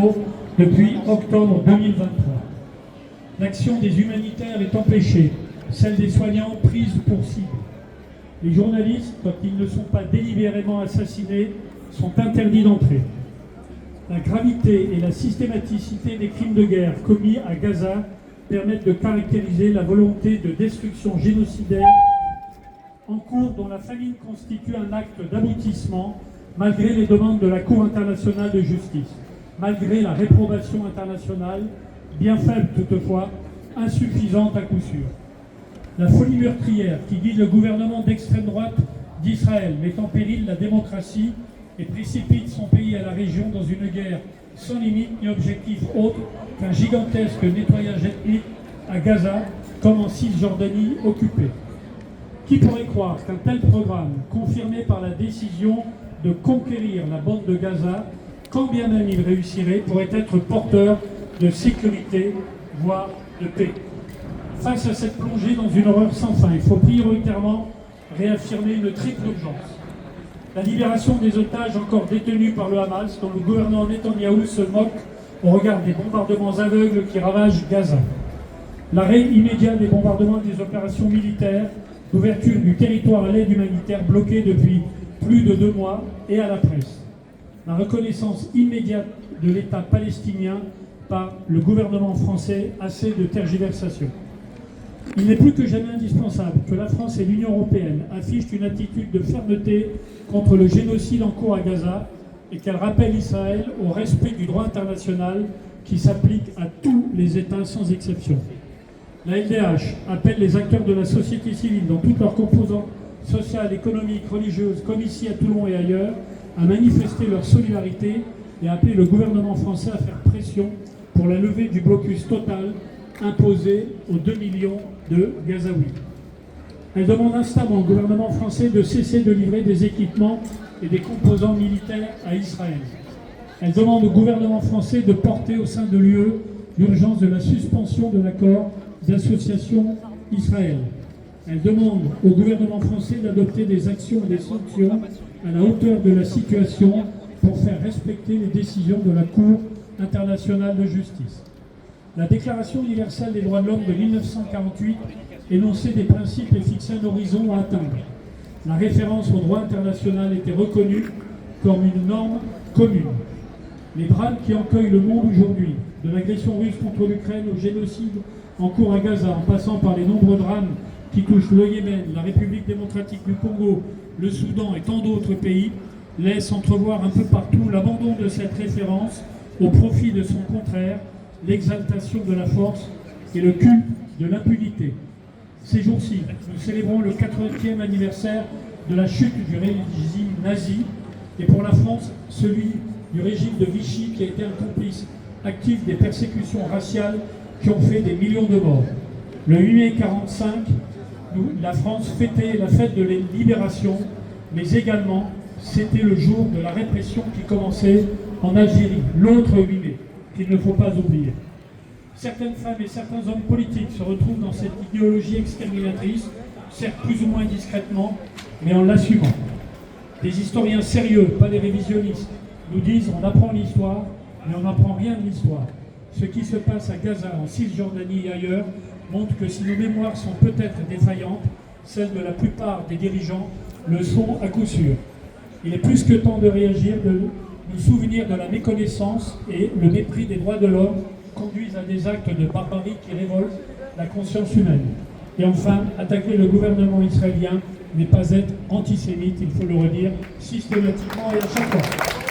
jours depuis octobre 2023. L'action des humanitaires est empêchée, celle des soignants prise pour cible. Les journalistes, quand ils ne sont pas délibérément assassinés, sont interdits d'entrer. La gravité et la systématicité des crimes de guerre commis à Gaza permettent de caractériser la volonté de destruction génocidaire en cours dont la famine constitue un acte d'aboutissement malgré les demandes de la Cour internationale de justice, malgré la réprobation internationale, bien faible toutefois, insuffisante à coup sûr. La folie meurtrière qui guide le gouvernement d'extrême droite d'Israël met en péril la démocratie et précipite son pays à la région dans une guerre sans limite ni objectif autre qu'un gigantesque nettoyage ethnique à Gaza comme en Cisjordanie occupée. Qui pourrait croire qu'un tel programme, confirmé par la décision de conquérir la bande de Gaza, quand bien même il réussirait, pourrait être porteur de sécurité, voire de paix. Face à cette plongée dans une horreur sans fin, il faut prioritairement réaffirmer une triple urgence. La libération des otages encore détenus par le Hamas, dont le gouvernement Netanyahou se moque au regard des bombardements aveugles qui ravagent Gaza. L'arrêt immédiat des bombardements et des opérations militaires, l'ouverture du territoire à l'aide humanitaire bloqué depuis plus de 2 mois et à la presse. La reconnaissance immédiate de l'État palestinien par le gouvernement français, assez de tergiversation. Il n'est plus que jamais indispensable que la France et l'Union européenne affichent une attitude de fermeté contre le génocide en cours à Gaza et qu'elles rappellent Israël au respect du droit international qui s'applique à tous les États sans exception. La LDH appelle les acteurs de la société civile dans toutes leurs composantes sociales, économiques, religieuses, comme ici à Toulon et ailleurs, à manifester leur solidarité et à appeler le gouvernement français à faire pression pour la levée du blocus total imposé aux 2 millions de Gazaouis. Elle demande instamment au gouvernement français de cesser de livrer des équipements et des composants militaires à Israël. Elle demande au gouvernement français de porter au sein de l'UE l'urgence de la suspension de l'accord d'association Israël. Elle demande au gouvernement français d'adopter des actions et des sanctions à la hauteur de la situation pour faire respecter les décisions de la Cour internationale de justice. La Déclaration universelle des droits de l'homme de 1948 énonçait des principes et fixait un horizon à atteindre. La référence au droit international était reconnue comme une norme commune. Les drames qui encueillent le monde aujourd'hui, de l'agression russe contre l'Ukraine au génocide en cours à Gaza, en passant par les nombreux drames qui touchent le Yémen, la République démocratique du Congo, le Soudan et tant d'autres pays, laissent entrevoir un peu partout l'abandon de cette référence au profit de son contraire, l'exaltation de la force et le culte de l'impunité. Ces jours-ci, nous célébrons le 80e anniversaire de la chute du régime nazi et pour la France, celui du régime de Vichy qui a été un complice actif des persécutions raciales qui ont fait des millions de morts. Le 8 mai 1945, la France fêtait la fête de la libération, mais également c'était le jour de la répression qui commençait en Algérie, l'autre 8 mai, qu'il ne faut pas oublier. Certaines femmes et certains hommes politiques se retrouvent dans cette idéologie exterminatrice, certes plus ou moins discrètement, mais en l'assumant. Des historiens sérieux, pas des révisionnistes, nous disent on apprend l'histoire, mais on n'apprend rien de l'histoire. Ce qui se passe à Gaza, en Cisjordanie et ailleurs, montre que si nos mémoires sont peut-être défaillantes, celles de la plupart des dirigeants le sont à coup sûr. Il est plus que temps de réagir, de nous souvenir de la méconnaissance et le mépris des droits de l'homme conduisent à des actes de barbarie qui révoltent la conscience humaine. Et enfin, attaquer le gouvernement israélien n'est pas être antisémite, il faut le redire systématiquement et à chaque fois.